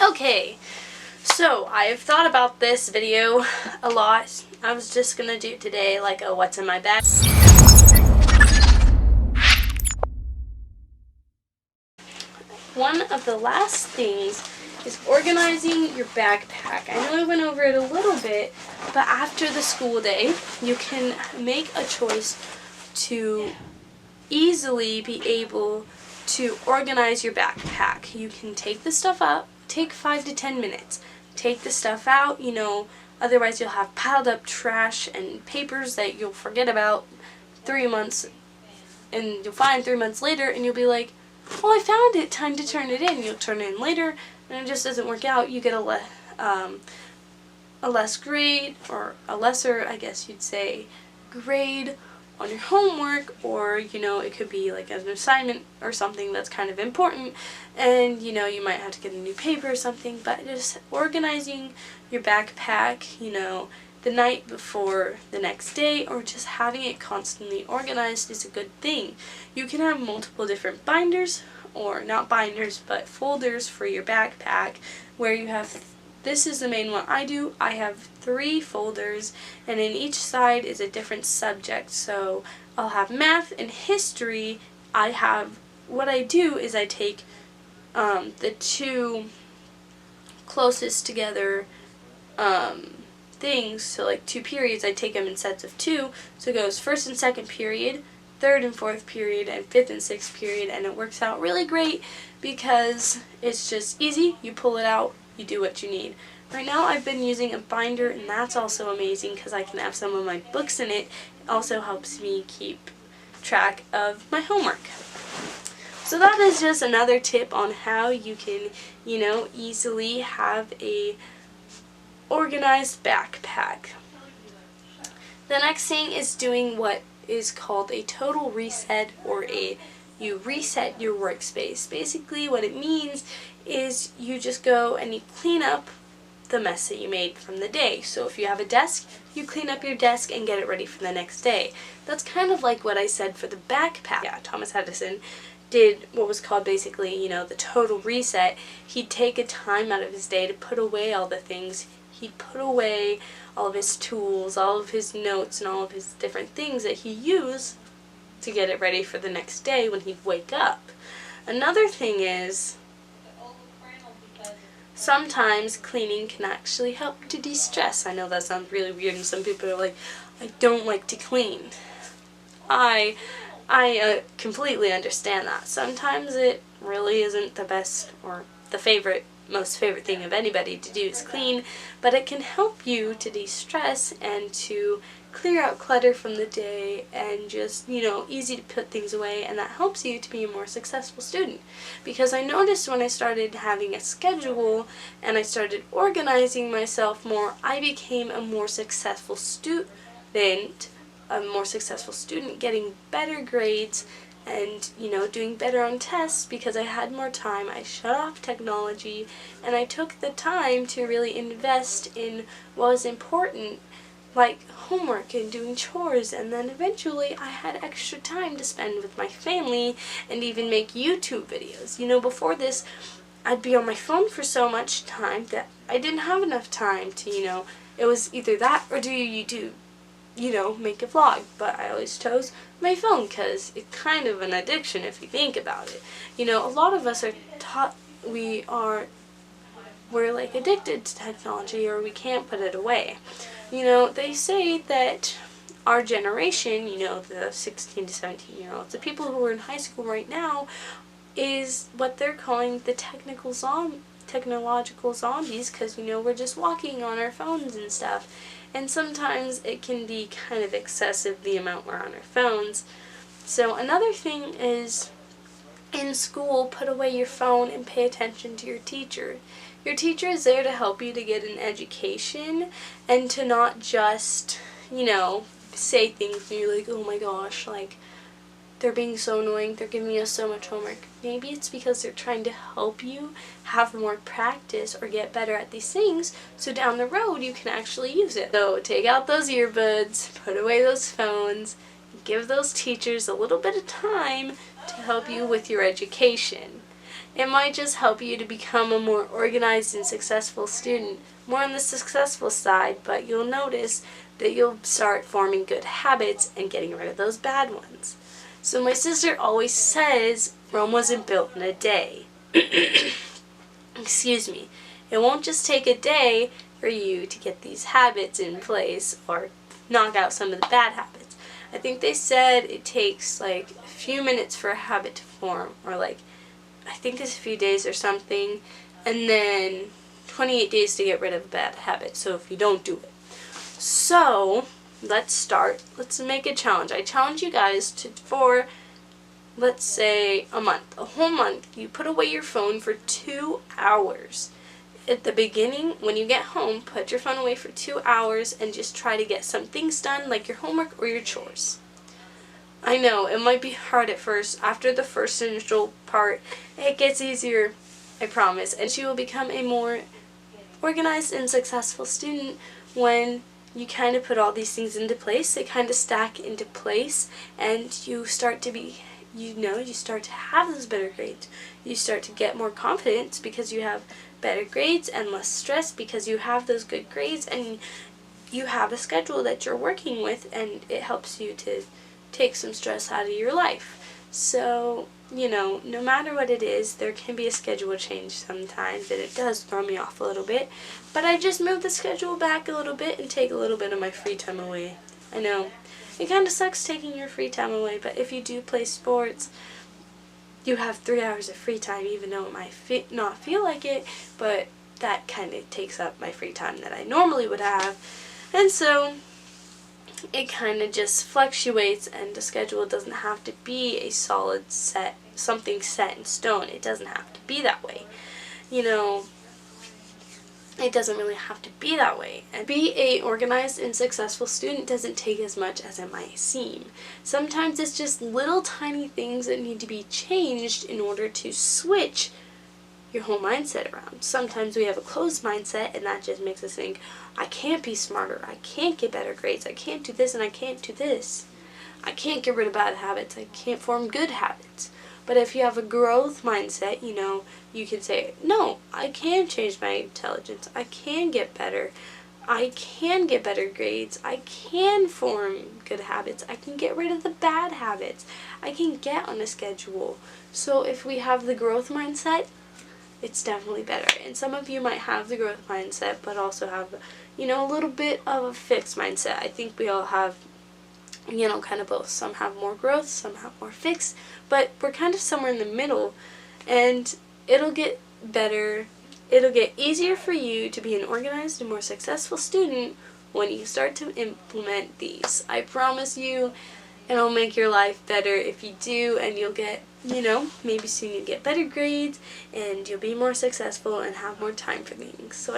Okay, so I've thought about this video a lot. I was just gonna do today like a what's in my bag. One of the last things is organizing your backpack. I know I went over it a little bit, but after the school day, you can make a choice to easily be able to organize your backpack. You can take the stuff up, take 5 to 10 minutes. Take the stuff out, otherwise you'll have piled up trash and papers that you'll forget about 3 months, and you'll find 3 months later and you'll be like, oh, I found it, time to turn it in. You'll turn it in later and it just doesn't work out. You get a less grade, or a lesser, I guess you'd say, grade on your homework, or it could be like an assignment or something that's kind of important, and you might have to get a new paper or something. But just organizing your backpack the night before the next day, or just having it constantly organized, is a good thing. You can have multiple different binders, or not binders but folders for your backpack, where you have, this is the main one I do. I have 3 folders, and in each side is a different subject. So I'll have math and history. What I do is I take the 2 closest together things, so like 2 periods, I take them in sets of 2. So it goes first and second period, third and fourth period, and fifth and sixth period, and it works out really great because it's just easy. You pull it out, you do what you need. Right now I've been using a binder, and that's also amazing because I can have some of my books in it. It also helps me keep track of my homework. So that is just another tip on how you can, easily have a organized backpack. The next thing is doing what is called a total reset, or you reset your workspace. Basically what it means is you just go and you clean up the mess that you made from the day. So if you have a desk, you clean up your desk and get it ready for the next day. That's kind of like what I said for the backpack. Yeah, Thomas Edison did what was called basically, the total reset. He'd take a time out of his day to put away all the things. He'd put away all of his tools, all of his notes, and all of his different things that he used to get it ready for the next day when he'd wake up. Another thing is, sometimes cleaning can actually help to de-stress. I know that sounds really weird, and some people are like, I don't like to clean. I completely understand that. Sometimes it really isn't the best or the most favorite thing of anybody to do is clean, but it can help you to de-stress and to clear out clutter from the day, and just, easy to put things away, and that helps you to be a more successful student. Because I noticed when I started having a schedule and I started organizing myself more, I became a more successful student, getting better grades, and doing better on tests because I had more time. I shut off technology and I took the time to really invest in what was important, like homework and doing chores, and then eventually I had extra time to spend with my family and even make YouTube videos. Before this, I'd be on my phone for so much time that I didn't have enough time to, it was either that or do YouTube, make a vlog. But I always chose my phone because it's kind of an addiction if you think about it. A lot of us are taught we're like addicted to technology, or we can't put it away. They say that our generation, the 16 to 17 year olds, the people who are in high school right now, is what they're calling the technological zombies, because we're just walking on our phones and stuff. And sometimes it can be kind of excessive, the amount we're on our phones. So another thing is, in school, put away your phone and pay attention to your teacher. Your teacher is there to help you to get an education, and to not just, say things and you're like, oh my gosh, like, they're being so annoying, they're giving us so much homework. Maybe it's because they're trying to help you have more practice or get better at these things, so down the road you can actually use it. So take out those earbuds, put away those phones, give those teachers a little bit of time to help you with your education. It might just help you to become a more organized and successful student, more on the successful side, but you'll notice that you'll start forming good habits and getting rid of those bad ones. So my sister always says Rome wasn't built in a day. Excuse me. It won't just take a day for you to get these habits in place or knock out some of the bad habits. I think they said it takes like a few minutes for a habit to form, or like I think it's a few days or something, and then 28 days to get rid of a bad habit, so if you don't do it. So let's start. Let's make a challenge. I challenge you guys for, let's say, a month. A whole month. You put away your phone for 2 hours. At the beginning, when you get home, put your phone away for 2 hours and just try to get some things done, like your homework or your chores. I know, it might be hard at first. After the first initial part, it gets easier, I promise. And you will become a more organized and successful student when you kind of put all these things into place. They kind of stack into place, and you start to be, you start to have those better grades. You start to get more confidence because you have better grades and less stress because you have those good grades and you have a schedule that you're working with, and it helps you to take some stress out of your life. So, no matter what it is, there can be a schedule change sometimes, and it does throw me off a little bit. But I just move the schedule back a little bit and take a little bit of my free time away. I know, it kind of sucks taking your free time away, but if you do play sports, you have 3 hours of free time, even though it might not feel like it, but that kind of takes up my free time that I normally would have. And so it kind of just fluctuates, and the schedule doesn't have to be a solid something set in stone. It doesn't have to be that way. It doesn't really have to be that way. And be a organized and successful student doesn't take as much as it might seem. Sometimes it's just little tiny things that need to be changed in order to switch your whole mindset around. Sometimes we have a closed mindset, and that just makes us think, I can't be smarter, I can't get better grades, I can't do this and I can't do this. I can't get rid of bad habits, I can't form good habits. But if you have a growth mindset, you can say, no, I can change my intelligence, I can get better, I can get better grades, I can form good habits, I can get rid of the bad habits, I can get on a schedule. So if we have the growth mindset, it's definitely better. And some of you might have the growth mindset, but also have, a little bit of a fixed mindset. I think we all have, kind of both. Some have more growth, some have more fixed, but we're kind of somewhere in the middle, and it'll get better. It'll get easier for you to be an organized and more successful student when you start to implement these. I promise you, it'll make your life better if you do, and you'll get, maybe soon you'll get better grades, and you'll be more successful and have more time for things.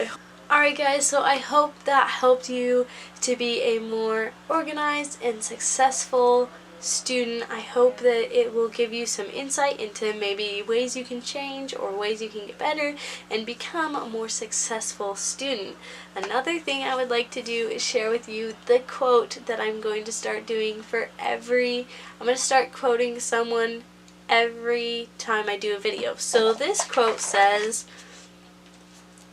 Alright guys, so I hope that helped you to be a more organized and successful student. I hope that it will give you some insight into maybe ways you can change or ways you can get better and become a more successful student. Another thing I would like to do is share with you the quote that I'm going to start doing I'm going to start quoting someone every time I do a video. So this quote says,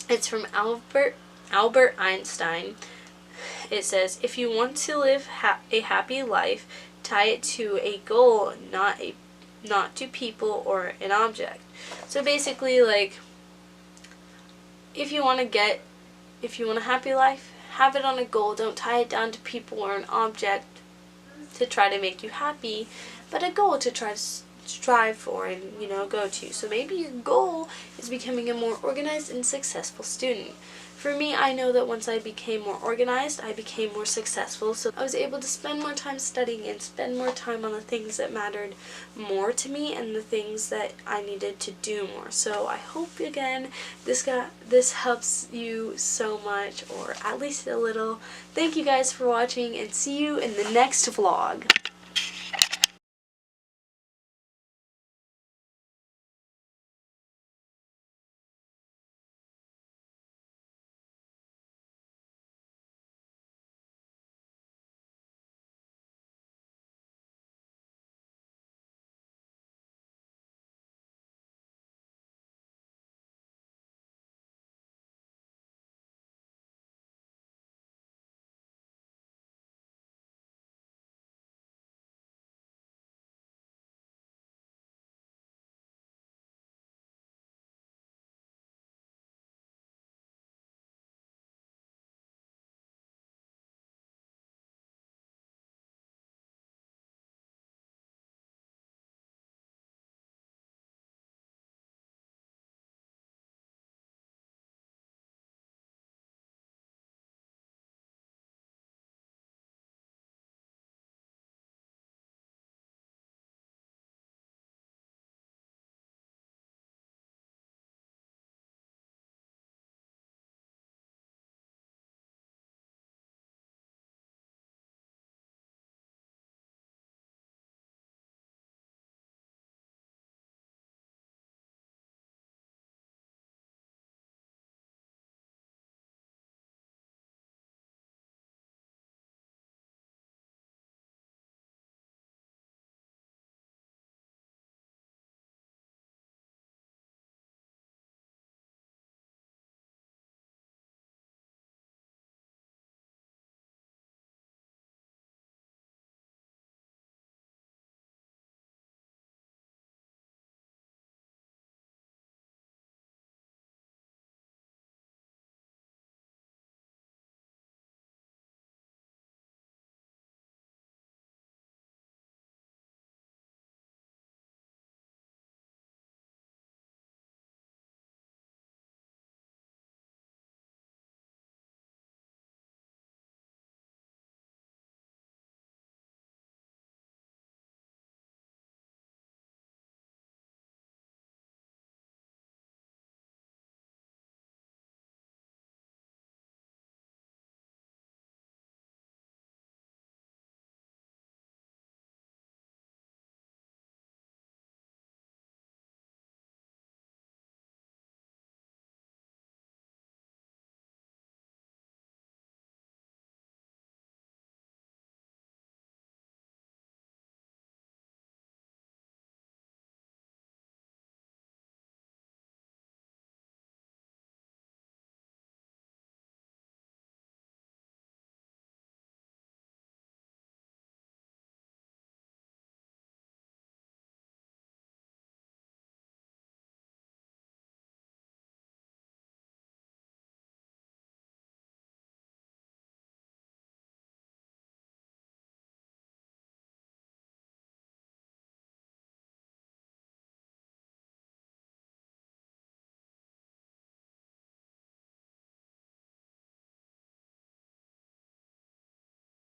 it's from Albert Einstein. It says, if you want to live a happy life, tie it to a goal, not to people or an object. So basically, like, if you want a happy life, have it on a goal. Don't tie it down to people or an object to try to make you happy, but a goal to try to strive for and go to. So maybe your goal is becoming a more organized and successful student. For me, I know that once I became more organized, I became more successful, so I was able to spend more time studying and spend more time on the things that mattered more to me and the things that I needed to do more. So I hope, again, this helps you so much, or at least a little. Thank you guys for watching, and see you in the next vlog.